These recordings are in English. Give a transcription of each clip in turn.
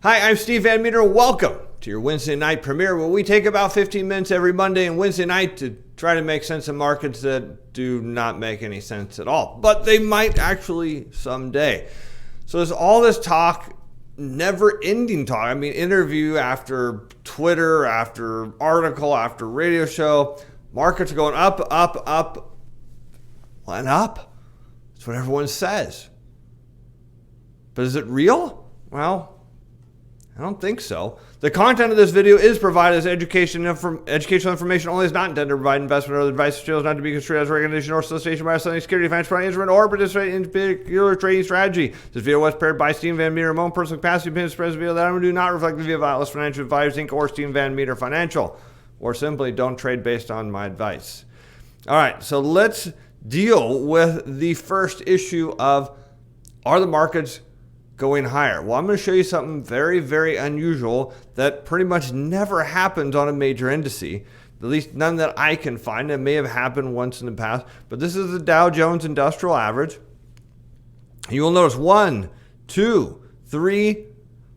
Hi, I'm Steve Van Metre. Welcome to your Wednesday night premiere, where we take about 15 minutes every Monday and Wednesday night to try to make sense of markets that do not make any sense at all. But they might actually someday. So there's all this talk, never-ending talk. I mean, interview after Twitter, after article, after radio show. Markets are going up, and up. That's what everyone says. But is it real? Well, I don't think so. The content of this video is provided as educational information only. Is not intended to provide investment or other advice. It is not to be construed as recommendation or solicitation by a selling security, financial product, instrument, or participate in particular trading strategy. This video was prepared by Steven Van Metre, my own personal capacity, opinions expressed in the video that I do not reflect the view of Atlas Financial Advisors Inc. or Steven Van Metre Financial, or simply don't trade based on my advice. All right, so let's deal with the first issue of, are the markets going higher? Well, I'm going to show you something very, very unusual that pretty much never happens on a major index. At least none that I can find. It may have happened once in the past, but this is the Dow Jones Industrial Average. You will notice 1, 2, 3,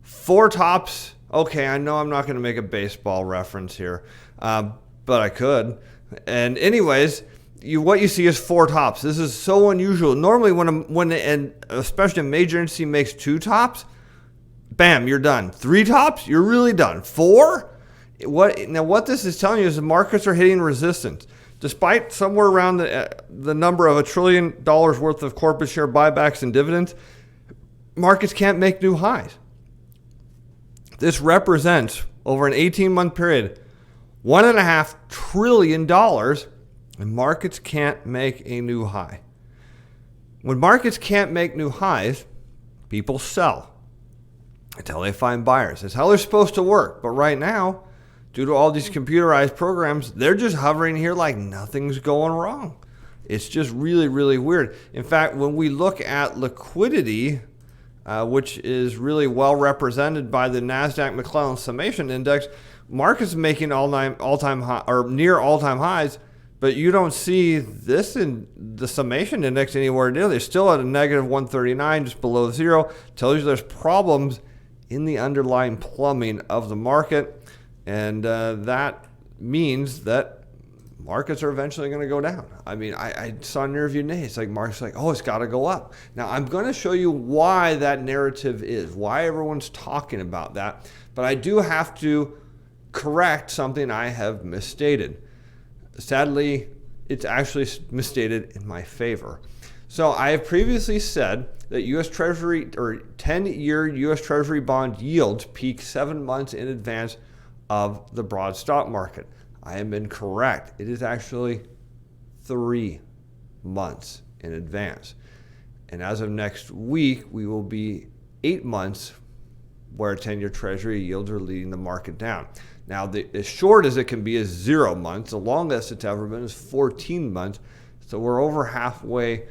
4 tops. Okay, I know I'm not going to make a baseball reference here, but I could. And anyways, what you see is 4 tops. This is so unusual. Normally, when especially a major index makes 2 tops, bam, you're done. 3 tops, you're really done. 4? What this is telling you is the markets are hitting resistance. Despite somewhere around the number of $1 trillion worth of corporate share buybacks and dividends, markets can't make new highs. This represents, over an 18-month period, $1.5 trillion. And markets can't make a new high. When markets can't make new highs, people sell until they find buyers. That's how they're supposed to work. But right now, due to all these computerized programs, they're just hovering here like nothing's going wrong. It's just really, really weird. In fact, when we look at liquidity, which is really well represented by the NASDAQ McClellan Summation Index, markets making all-time high or near all-time highs. But you don't see this in the summation index anywhere near. They're still at a negative 139, just below zero. Tells you there's problems in the underlying plumbing of the market. And that means that markets are eventually going to go down. I mean, I saw an interview today. It's like markets like, oh, it's got to go up. Now, I'm going to show you why that narrative is, why everyone's talking about that. But I do have to correct something I have misstated. Sadly, it's actually misstated in my favor. So I have previously said that U.S. Treasury or 10-year U.S. Treasury bond yields peak 7 months in advance of the broad stock market. I am incorrect. It is actually 3 months in advance. And as of next week, we will be 8 months where 10-year Treasury yields are leading the market down. Now, as short as it can be is 0 months. The longest it's ever been is 14 months. So we're over halfway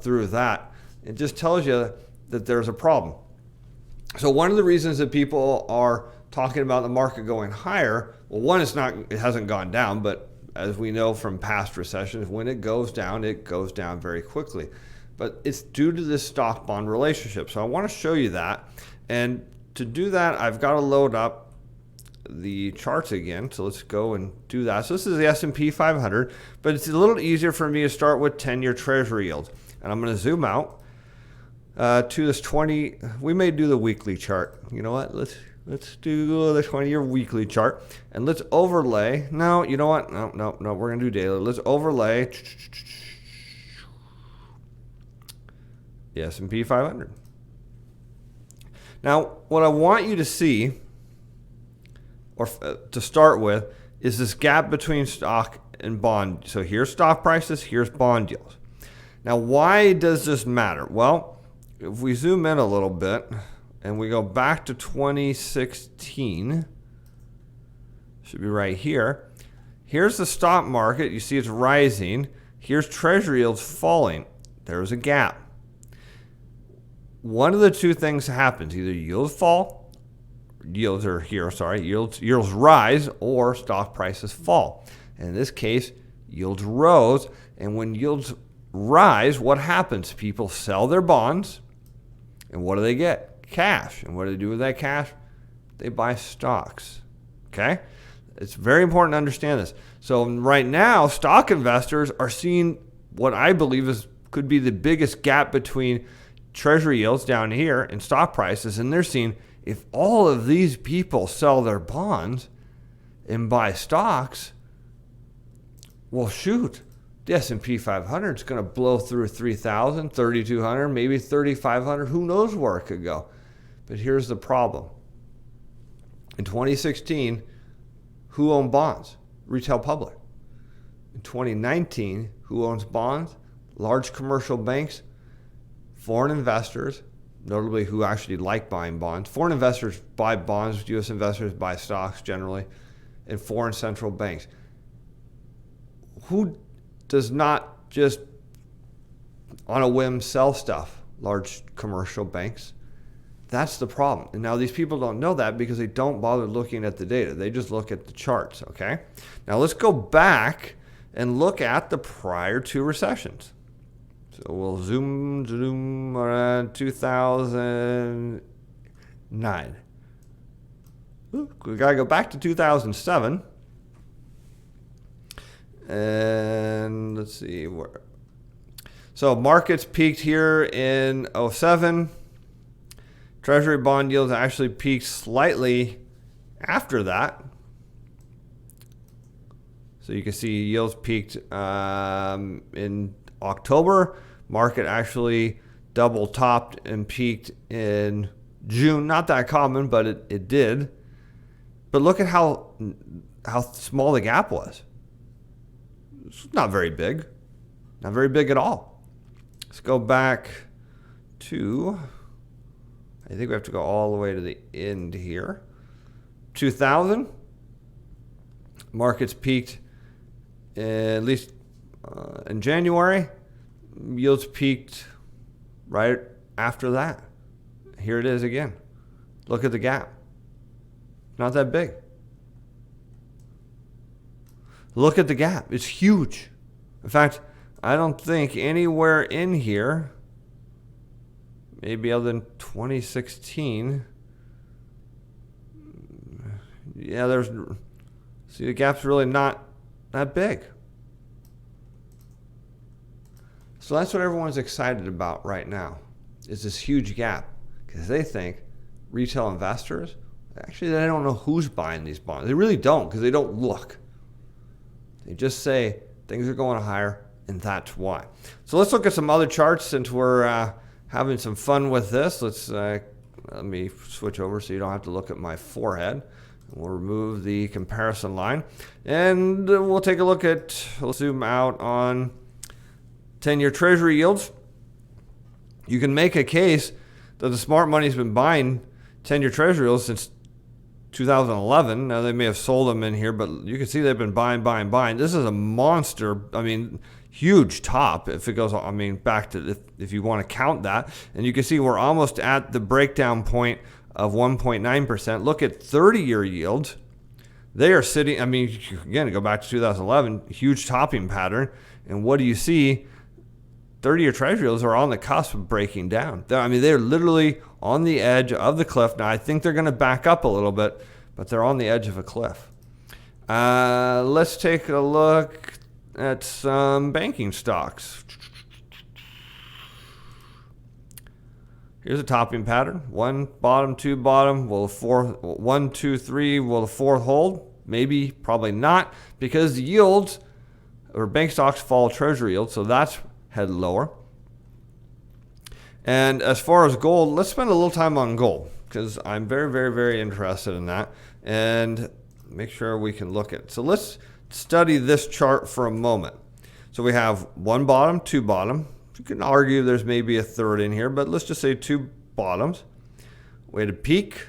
through that. It just tells you that there's a problem. So one of the reasons that people are talking about the market going higher, well, one, it hasn't gone down, but as we know from past recessions, when it goes down very quickly. But it's due to this stock-bond relationship. So I want to show you that. And to do that, I've got to load up the charts again. So let's go and do that. So this is the S&P 500, but it's a little easier for me to start with 10-year Treasury yields. And I'm going to zoom out to this 20. We may do the weekly chart. You know what? Let's do the 20-year weekly chart, and let's overlay. No, you know what? No. We're going to do daily. Let's overlay the S&P 500. Now, what I want you to see, or to start with, is this gap between stock and bond. So here's stock prices, here's bond yields. Now, why does this matter? Well, if we zoom in a little bit and we go back to 2016, should be right here. Here's the stock market. You see it's rising. Here's Treasury yields falling. There's a gap. One of the two things happens. Either yields fall, yields rise, or stock prices fall. And in this case, yields rose. And when yields rise, what happens? People sell their bonds, and what do they get? cash. And what do they do with that cash? They buy stocks. Okay? It's very important to understand this. So right now, stock investors are seeing what I believe could be the biggest gap between treasury yields down here and stock prices. And they're seeing if all of these people sell their bonds and buy stocks, well, shoot, the S&P 500 is going to blow through 3,000, 3,200, maybe 3,500. Who knows where it could go? But here's the problem. In 2016, who owned bonds? Retail public. In 2019, who owns bonds? Large commercial banks, foreign investors, notably who actually like buying bonds. Foreign investors buy bonds, U.S. investors buy stocks generally, and foreign central banks. Who does not just on a whim sell stuff? Large commercial banks. That's the problem. And now these people don't know that because they don't bother looking at the data. They just look at the charts, okay? Now let's go back and look at the prior two recessions. So we'll zoom around 2009. We got to go back to 2007. And let's see where. So markets peaked here in 07. Treasury bond yields actually peaked slightly after that. So you can see yields peaked in October. Market actually double topped and peaked in June. Not that common, but it did. But look at how small the gap was. It's not very big. Not very big at all. Let's go back to, I think we have to go all the way to the end here. 2000, markets peaked at least in January. Yields peaked right after that. Here it is again. Look at the gap. Not that big. Look at the gap. It's huge. In fact, I don't think anywhere in here, maybe other than 2016, yeah, see, the gap's really not that big. So that's what everyone's excited about right now, is this huge gap, because they think retail investors, actually they don't know who's buying these bonds. They really don't, because they don't look. They just say things are going higher, and that's why. So let's look at some other charts since we're having some fun with this. Let me switch over so you don't have to look at my forehead. We'll remove the comparison line, and we'll take a look at, let's zoom out on 10-year treasury yields. You can make a case that the smart money's been buying 10-year treasury yields since 2011. Now they may have sold them in here, but you can see they've been buying. This is a monster, huge top if it goes, back to if you want to count that. And you can see we're almost at the breakdown point of 1.9%. Look at 30-year yields. They are sitting, again, go back to 2011, huge topping pattern. And what do you see? 30-year treasury yields are on the cusp of breaking down. They're literally on the edge of the cliff. Now, I think they're going to back up a little bit, but they're on the edge of a cliff. Let's take a look at some banking stocks. Here's a topping pattern. One bottom, two bottom. Will the fourth, 1, 2, 3, will the fourth hold? Maybe, probably not, because the yields, or bank stocks follow treasury yields, so that's head lower. And as far as gold, let's spend a little time on gold, because I'm very, very, very interested in that, and make sure we can look at. So let's study this chart for a moment. So we have one bottom, two bottom. You can argue there's maybe a third in here, but let's just say two bottoms. We had a peak,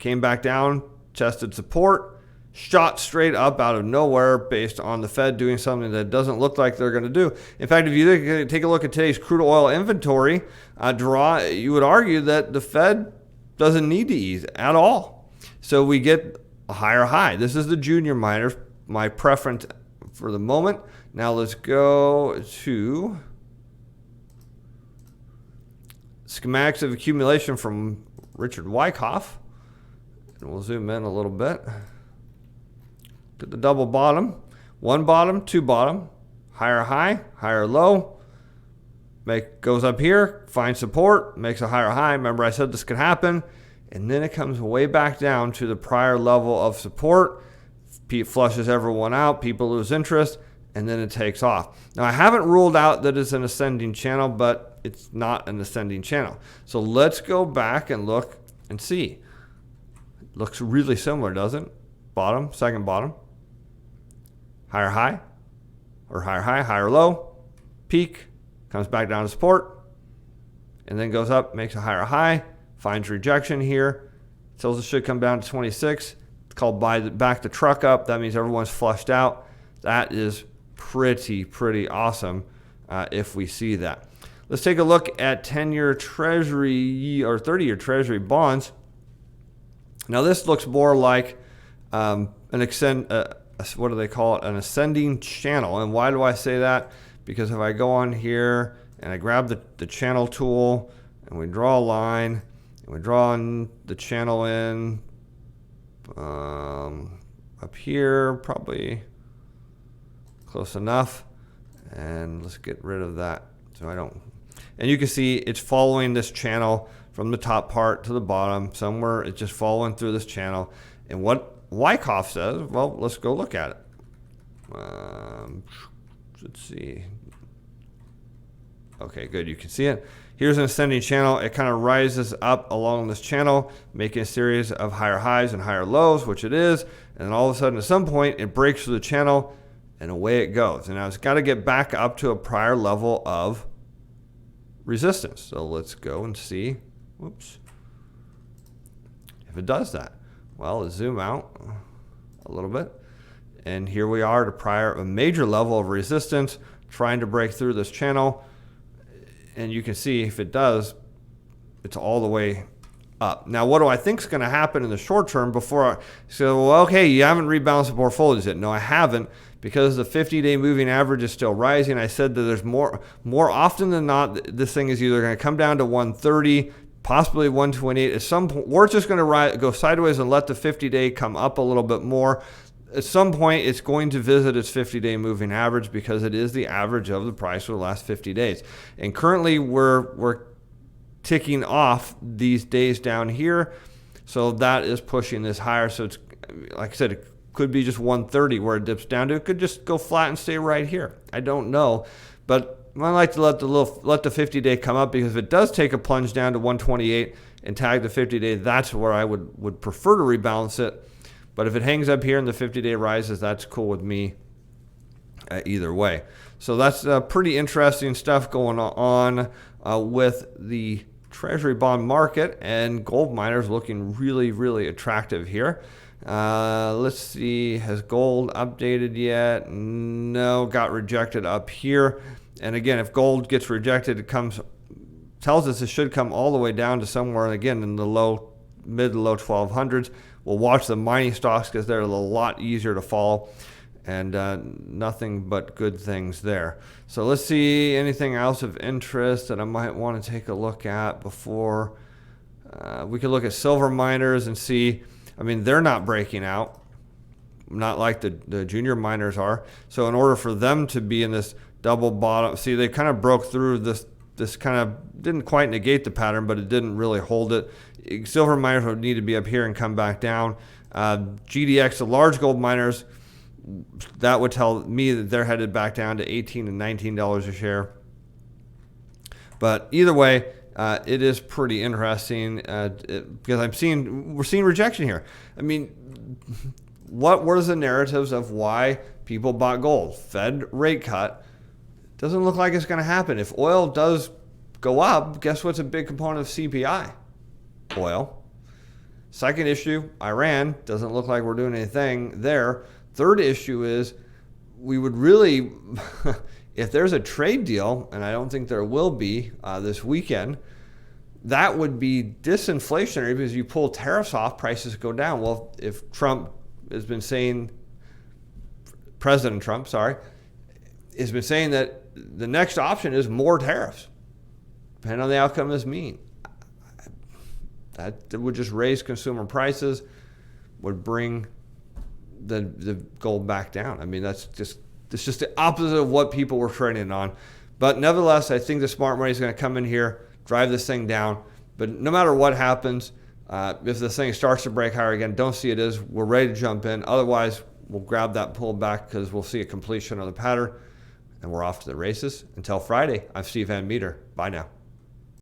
came back down, tested support, shot straight up out of nowhere based on the Fed doing something that doesn't look like they're going to do. In fact, if you take a look at today's crude oil inventory draw, you would argue that the Fed doesn't need to ease at all. So we get a higher high. This is the junior miners, my preference for the moment. Now let's go to schematics of accumulation from Richard Wyckoff. And we'll zoom in a little bit. To the double bottom, one bottom, two bottom, higher high, higher low. Goes up here, finds support, makes a higher high. Remember I said this could happen. And then it comes way back down to the prior level of support. Flushes everyone out, people lose interest, and then it takes off. Now I haven't ruled out that it's an ascending channel, but it's not an ascending channel. So let's go back and look and see. It looks really similar, doesn't it? Bottom, second bottom. Higher high, or higher high, higher low, peak, comes back down to support, and then goes up, makes a higher high, finds rejection here, tells it should come down to 26. It's called back the truck up. That means everyone's flushed out. That is pretty awesome if we see that. Let's take a look at 10-year Treasury or 30-year Treasury bonds. Now this looks more like what do they call it? An ascending channel. And why do I say that? Because if I go on here and I grab the channel tool and we draw a line and we draw the channel in up here, probably close enough. And let's get rid of that so I don't. And you can see it's following this channel from the top part to the bottom. Somewhere it's just following through this channel. And what Wyckoff says, well, let's go look at it. Let's see. Okay, good. You can see it. Here's an ascending channel. It kind of rises up along this channel, making a series of higher highs and higher lows, which it is. And then all of a sudden, at some point, it breaks through the channel, and away it goes. And now it's got to get back up to a prior level of resistance. So let's go and see. Whoops. If it does that. Well, let's zoom out a little bit. And here we are at a major level of resistance, trying to break through this channel. And you can see if it does, it's all the way up. Now, what do I think is going to happen in the short term before I say, well, okay, you haven't rebalanced the portfolios yet. No, I haven't, because the 50-day moving average is still rising. I said that there's more often than not, this thing is either going to come down to 130, possibly 128 at some point, or it's just going to go sideways and let the 50-day come up a little bit more. At some point, it's going to visit its 50-day moving average because it is the average of the price for the last 50 days. And currently, we're ticking off these days down here, so that is pushing this higher. So it's, like I said, it could be just 130 where it dips down to. It could just go flat and stay right here. I don't know, but I like to let the 50-day come up, because if it does take a plunge down to 128 and tag the 50-day, that's where I would prefer to rebalance it. But if it hangs up here and the 50-day rises, that's cool with me either way. So that's pretty interesting stuff going on with the Treasury bond market, and gold miners looking really attractive here. Let's see, has gold updated yet? No, got rejected up here. And again, if gold gets rejected, it tells us it should come all the way down to somewhere, again, in the mid to low 1200s. We'll watch the mining stocks because they're a lot easier to follow, and nothing but good things there. So let's see anything else of interest that I might want to take a look at before. We could look at silver miners and see, I mean, they're not breaking out, not like the junior miners are. So in order for them to be in this double bottom, see, they kind of broke through this kind of, didn't quite negate the pattern, but it didn't really hold it. Silver miners would need to be up here and come back down. GDX, the large gold miners, that would tell me that they're headed back down to $18 and $19 a share. But either way, it is pretty interesting because we're seeing rejection here. I mean, what were the narratives of why people bought gold? Fed rate cut. Doesn't look like it's going to happen. If oil does go up, guess what's a big component of CPI? Oil. Second issue, Iran. Doesn't look like we're doing anything there. Third issue is we would really, if there's a trade deal, and I don't think there will be this weekend, that would be disinflationary because you pull tariffs off, prices go down. Well, if Trump has been saying, President Trump, has been saying that the next option is more tariffs, depending on the outcome of this meeting. That would just raise consumer prices, would bring the gold back down. I mean, it's just the opposite of what people were trading on. But nevertheless, I think the smart money is going to come in here, drive this thing down. But no matter what happens, if this thing starts to break higher again, don't see it as we're ready to jump in. Otherwise, we'll grab that pullback because we'll see a completion of the pattern, and we're off to the races. Until Friday, I'm Steve Van Metre. Bye now.